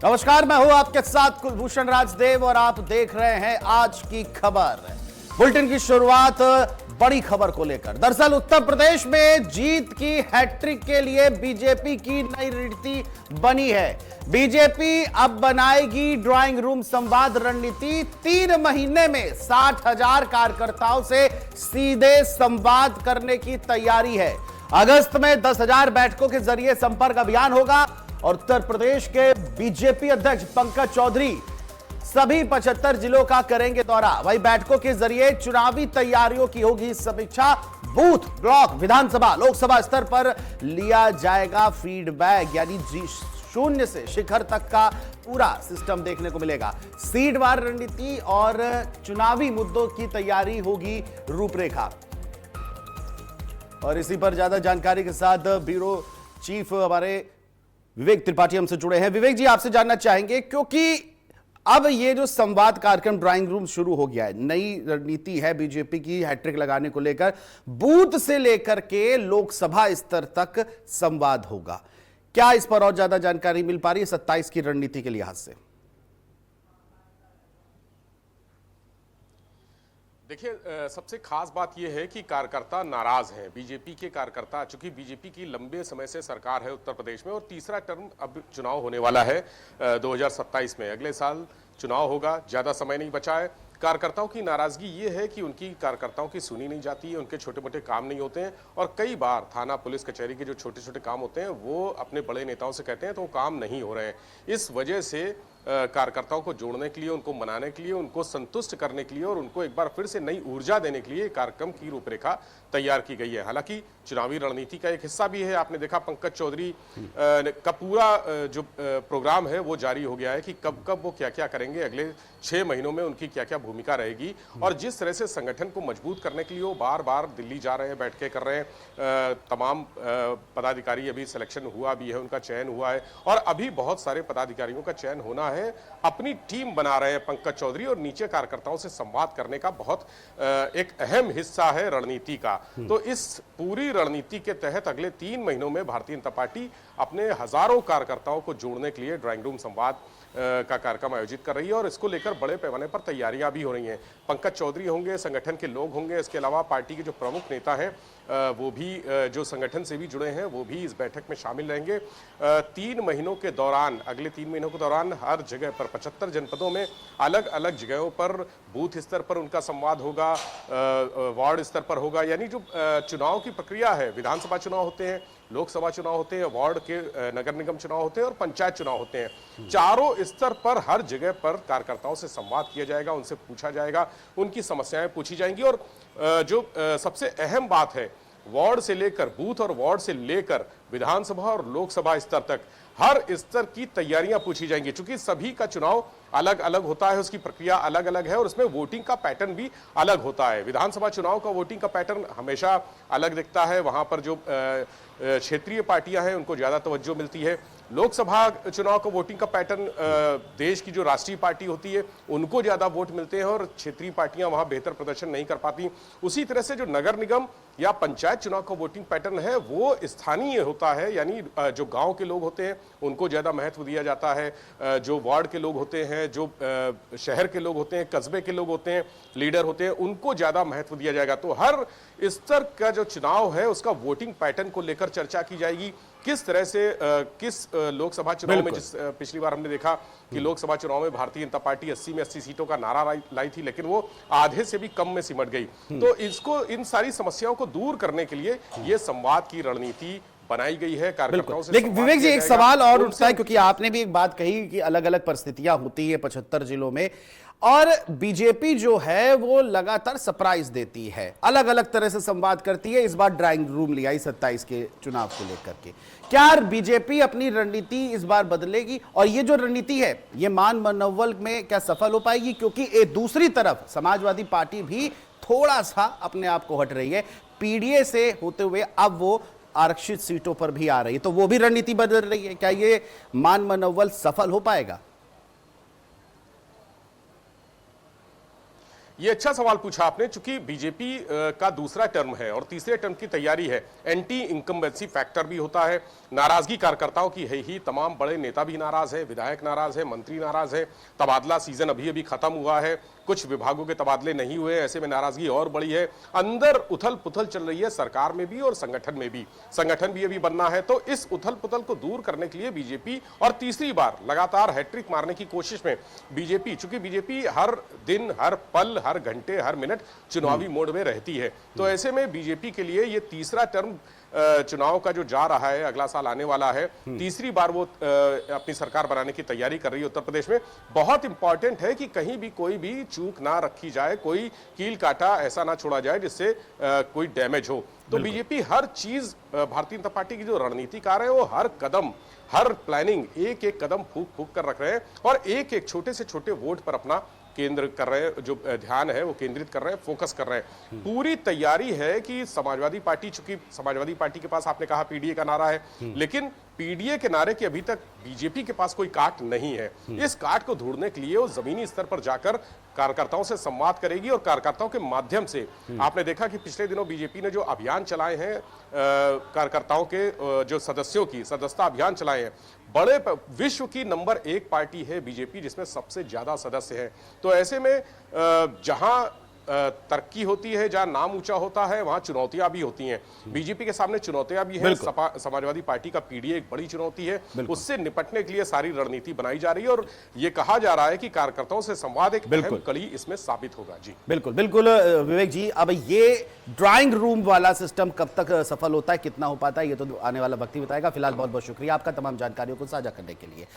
नमस्कार, मैं हूं आपके साथ कुलभूषण राजदेव और आप देख रहे हैं आज की खबर। बुलेटिन की शुरुआत बड़ी खबर को लेकर। दरअसल उत्तर प्रदेश में जीत की हैट्रिक के लिए बीजेपी की नई रणनीति बनी है। बीजेपी अब बनाएगी ड्राइंग रूम संवाद रणनीति। 3 महीने में 60,000 कार्यकर्ताओं से सीधे संवाद करने की तैयारी है। अगस्त में 10,000 बैठकों के जरिए संपर्क अभियान होगा और उत्तर प्रदेश के बीजेपी अध्यक्ष पंकज चौधरी सभी 75 जिलों का करेंगे दौरा। वही बैठकों के जरिए चुनावी तैयारियों की होगी समीक्षा। बूथ, ब्लॉक, विधानसभा, लोकसभा स्तर पर लिया जाएगा फीडबैक, यानी 0 से शिखर तक का पूरा सिस्टम देखने को मिलेगा। सीटवार रणनीति और चुनावी मुद्दों की तैयारी होगी रूपरेखा। और इसी पर ज्यादा जानकारी के साथ ब्यूरो चीफ हमारे विवेक त्रिपाठी हमसे जुड़े हैं। विवेक जी, आपसे जानना चाहेंगे, क्योंकि अब ये जो संवाद कार्यक्रम ड्राइंग रूम शुरू हो गया है, नई रणनीति है बीजेपी की हैट्रिक लगाने को लेकर, बूथ से लेकर के लोकसभा स्तर तक संवाद होगा। क्या इस पर और ज्यादा जानकारी मिल पा रही है 27 की रणनीति के लिहाज से? देखिए, सबसे खास बात यह है कि कार्यकर्ता नाराज हैं। बीजेपी के कार्यकर्ता, चूंकि बीजेपी की लंबे समय से सरकार है उत्तर प्रदेश में और तीसरा टर्म अब चुनाव होने वाला है 2027 में। अगले साल चुनाव होगा, ज्यादा समय नहीं बचा है। कार्यकर्ताओं की नाराजगी ये है कि उनकी कार्यकर्ताओं की सुनी नहीं जाती है, उनके छोटे मोटे काम नहीं होते हैं और कई बार थाना, पुलिस, कचहरी के जो छोटे छोटे काम होते हैं वो अपने बड़े नेताओं से कहते हैं तो वो काम नहीं हो रहे हैं। इस वजह से कार्यकर्ताओं को जोड़ने के लिए, उनको मनाने के लिए, उनको संतुष्ट करने के लिए और उनको एक बार फिर से नई ऊर्जा देने के लिए कार्यक्रम की रूपरेखा तैयार की गई है। हालांकि चुनावी रणनीति का एक हिस्सा भी है। आपने देखा पंकज चौधरी का पूरा जो प्रोग्राम है वो जारी हो गया है कि कब कब वो क्या क्या करेंगे, अगले 6 महीनों में उनकी क्या क्या भूमिका रहेगी। और जिस तरह से संगठन को मजबूत करने के लिए वो बार बार दिल्ली जा रहे हैं, बैठकें कर रहे हैं। तमाम पदाधिकारी, अभी सिलेक्शन हुआ भी है, उनका चयन हुआ है और अभी बहुत सारे पदाधिकारियों का चयन होना है। अपनी टीम बना रहे हैं पंकज चौधरी और नीचे कार्यकर्ताओं से संवाद करने का बहुत एक अहम हिस्सा है रणनीति का। तो इस पूरी रणनीति के तहत अगले 3 महीनों में भारतीय जनता पार्टी अपने हजारों कार्यकर्ताओं को जोड़ने के लिए ड्राइंग रूम संवाद का कार्यक्रम आयोजित कर रही है और इसको लेकर बड़े पैमाने पर तैयारियां भी हो रही हैं। पंकज चौधरी होंगे, संगठन के लोग होंगे, इसके अलावा पार्टी के जो प्रमुख नेता हैं वो भी जो संगठन से भी जुड़े हैं वो भी इस बैठक में शामिल रहेंगे। 3 महीनों के दौरान, अगले 3 महीनों के दौरान हर जगह पर 75 जनपदों में अलग अलग जगहों पर बूथ स्तर पर उनका संवाद होगा, वार्ड स्तर पर होगा। यानी जो चुनाव की प्रक्रिया है, विधानसभा चुनाव होते हैं, लोकसभा चुनाव होते हैं, वार्ड के नगर निगम चुनाव होते हैं और पंचायत चुनाव होते हैं। चारों स्तर पर हर जगह पर कार्यकर्ताओं से संवाद किया जाएगा, उनसे पूछा जाएगा, उनकी समस्याएं पूछी जाएंगी। और जो सबसे अहम बात है, वार्ड से लेकर बूथ और वार्ड से लेकर विधानसभा और लोकसभा स्तर तक हर स्तर की तैयारियां पूछी जाएंगी। क्योंकि सभी का चुनाव अलग अलग होता है, उसकी प्रक्रिया अलग अलग है और उसमें वोटिंग का पैटर्न भी अलग होता है। विधानसभा चुनाव का वोटिंग का पैटर्न हमेशा अलग दिखता है, वहां पर जो क्षेत्रीय पार्टियां हैं उनको ज्यादा तवज्जो मिलती है। लोकसभा चुनाव का वोटिंग का पैटर्न देश की जो राष्ट्रीय पार्टी होती है उनको ज्यादा वोट मिलते हैं और क्षेत्रीय पार्टियां वहां बेहतर प्रदर्शन नहीं कर पाती। उसी तरह से जो नगर निगम या पंचायत चुनाव का वोटिंग पैटर्न है वो स्थानीय होता है, यानी जो गांव के लोग होते हैं उनको ज्यादा महत्व दिया जाता है। जो वार्ड के लोग होते हैं, जो शहर के लोग होते हैं, कस्बे के लोग होते हैं, लीडर होते हैं, उनको ज्यादा महत्व दिया जाएगा। तो हर स्तर का जो चुनाव है उसका वोटिंग पैटर्न को लेकर चर्चा की जाएगी। किस तरह से किस लोकसभा चुनाव में, जिस पिछली बार हमने देखा कि लोकसभा चुनाव में भारतीय जनता पार्टी 80 में 80 सीटों का नारा लाई थी, लेकिन वो आधे से भी कम में सिमट गई। तो इसको, इन सारी समस्याओं को दूर करने के लिए ये संवाद की रणनीति बनाई गई है कार्यकर्ताओं से। लेकिन विवेक जी, एक सवाल और उठता है, क्योंकि आपने भी एक बात कही कि अलग अलग परिस्थितियां होती है 75 जिलों में और बीजेपी जो है वो लगातार सरप्राइज देती है, अलग अलग तरह से संवाद करती है। इस बार ड्राइंग रूम लिया 27 के चुनाव को लेकर के, क्या बीजेपी अपनी रणनीति इस बार बदलेगी और ये जो रणनीति है ये मान मनोबल में क्या सफल हो पाएगी? क्योंकि एक दूसरी तरफ समाजवादी पार्टी भी थोड़ा सा अपने आप को हट रही है, पीडीए से होते हुए अब वो आरक्षित सीटों पर भी आ रही है, तो वो भी रणनीति बदल रही है। क्या ये मान मनोबल सफल हो पाएगा? ये अच्छा सवाल पूछा आपने, चूंकि बीजेपी का दूसरा टर्म है और तीसरे टर्म की तैयारी है। एंटी इनकम्बेंसी फैक्टर भी होता है, नाराजगी कार्यकर्ताओं की है ही, तमाम बड़े नेता भी नाराज है, विधायक नाराज है, मंत्री नाराज है, तबादला सीजन अभी अभी खत्म हुआ है, कुछ विभागों के तबादले नहीं हुए, ऐसे में नाराजगी और बड़ी है। अंदर उथल पुथल चल रही है सरकार में भी और संगठन में भी, संगठन भी अभी बनना है। तो इस उथल पुथल को दूर करने के लिए बीजेपी और तीसरी बार लगातार हैट्रिक मारने की कोशिश में बीजेपी, चूंकि बीजेपी हर दिन, हर पल, हर घंटे, हर मिनट चुनावी मोड में रहती है, तो ऐसे में बीजेपी के लिए ये तीसरा टर्म चुनाव का जो जा रहा है, अगला साल आने वाला है, तीसरी बार वो अपनी सरकार बनाने की तैयारी कर रही है उत्तर प्रदेश में। बहुत इंपॉर्टेंट है कि कहीं भी कोई भी चूक ना रखी जाए, कोई कील काटा ऐसा ना छोड़ा जाए जिससे कोई डैमेज हो। तो बीजेपी हर चीज, भारतीय जनता पार्टी की जो रणनीतिकार है वो हर कदम, हर प्लानिंग एक एक कदम फूक फूक कर रख रहे हैं और एक एक छोटे से छोटे वोट पर अपना केंद्र कर रहे हैं, जो ध्यान है वो केंद्रित कर रहे हैं, फोकस कर रहे हैं। पूरी तैयारी है कि समाजवादी पार्टी, चूंकि समाजवादी पार्टी के पास आपने कहा पीडीए का नारा है, लेकिन पीडीए के नारे की अभी तक बीजेपी के पास कोई काट नहीं है। इस काट को ढूंढने के लिए वो जमीनी स्तर पर जाकर कार्यकर्ताओं से संवाद करेगी और कार्यकर्ताओं के माध्यम से, आपने देखा कि पिछले दिनों बीजेपी ने जो अभियान चलाए हैं, कार्यकर्ताओं के जो सदस्यों की सदस्यता अभियान चलाए हैं, बड़े विश्व की नंबर 1 पार्टी है बीजेपी जिसमें सबसे ज्यादा सदस्य हैं। तो ऐसे में जहां तरक्की होती है, जहां नाम ऊंचा होता है, वहां चुनौतियां भी होती हैं। बीजेपी के सामने चुनौतियां भी हैं। समाजवादी पार्टी का पीडीए एक बड़ी चुनौती है, उससे निपटने के लिए सारी रणनीति बनाई जा रही है और यह कहा जा रहा है कि कार्यकर्ताओं से संवाद एक अहम कड़ी इसमें साबित होगा। जी बिल्कुल बिल्कुल विवेक जी, अब ये ड्राइंग रूम वाला सिस्टम कब तक सफल होता है, कितना हो पाता है, ये तो आने वाला वक्त ही बताएगा। फिलहाल बहुत बहुत शुक्रिया आपका तमाम जानकारियों को साझा करने के लिए।